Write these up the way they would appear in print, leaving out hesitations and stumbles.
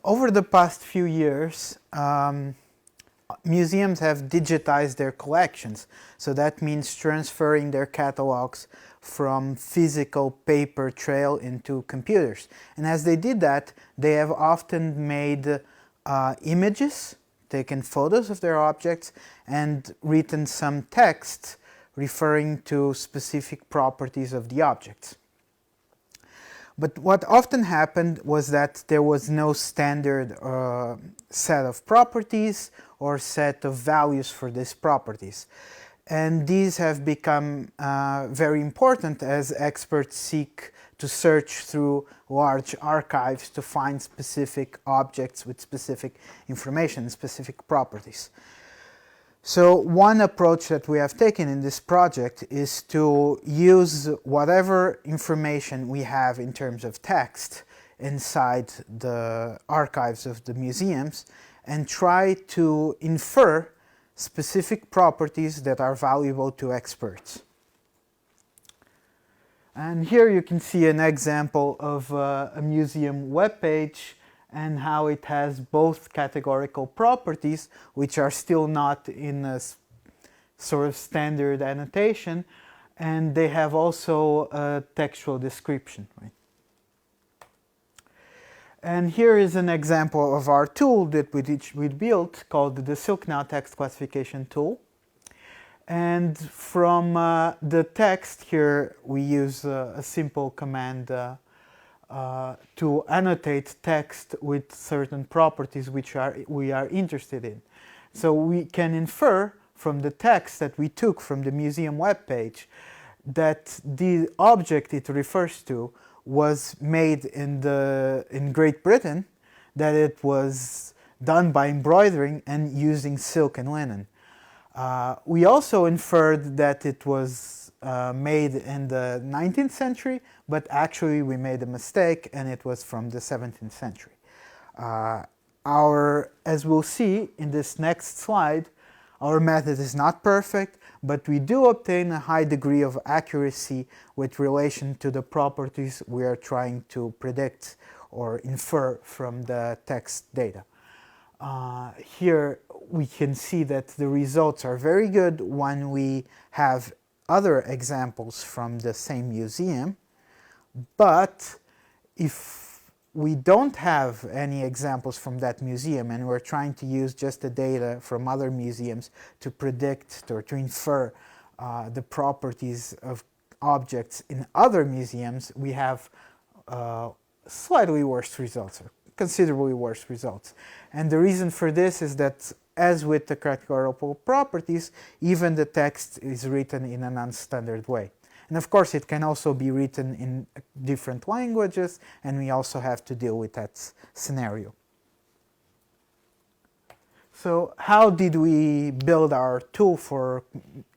Over the past few years, museums have digitized their collections. So that means transferring their catalogs from physical paper trail into computers. And as they did that, they have often made images, taken photos of their objects, and written some text referring to specific properties of the objects. But what often happened was that there was no standard set of properties or set of values for these properties. And these have become very important as experts seek to search through large archives to find specific objects with specific information, specific properties. So one approach that we have taken in this project is to use whatever information we have in terms of text inside the archives of the museums and try to infer specific properties that are valuable to experts. And here you can see an example of a museum webpage and how it has both categorical properties, which are still not in a sort of standard annotation, and they have also a textual description. Right? And here is an example of our tool that we built called the SilkNow text classification tool. And from the text here, we use a simple command to annotate text with certain properties which we are interested in. So we can infer from the text that we took from the museum webpage that the object it refers to was made in Great Britain, that it was done by embroidering and using silk and linen. We also inferred that it was made in the 19th century, but actually we made a mistake and it was from the 17th century. As we'll see in this next slide, our method is not perfect, but we do obtain a high degree of accuracy with relation to the properties we are trying to predict or infer from the text data. Here we can see that the results are very good when we have other examples from the same museum, but if we don't have any examples from that museum and we're trying to use just the data from other museums to predict or to infer the properties of objects in other museums, we have slightly worse results, or considerably worse results. And the reason for this is that, as with the categorical properties, even the text is written in a non-standard way. And of course it can also be written in different languages, and we also have to deal with that scenario. So how did we build our tool for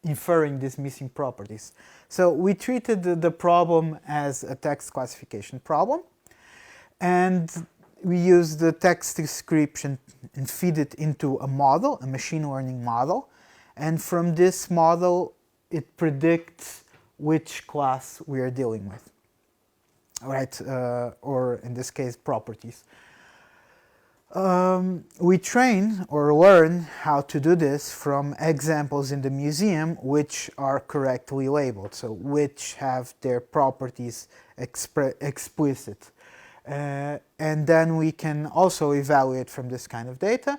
inferring these missing properties? So we treated the problem as a text classification problem, and we use the text description and feed it into a model, a machine learning model. And from this model, it predicts which class we are dealing with, right? Or in this case, properties. We train or learn how to do this from examples in the museum which are correctly labeled, so which have their properties explicit. And then we can also evaluate from this kind of data.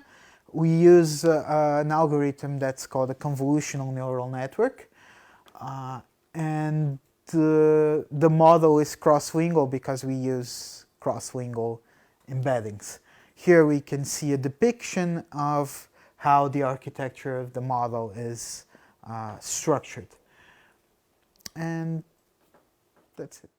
We use an algorithm that's called a convolutional neural network. And the model is cross-lingual because we use cross-lingual embeddings. Here we can see a depiction of how the architecture of the model is structured. And that's it.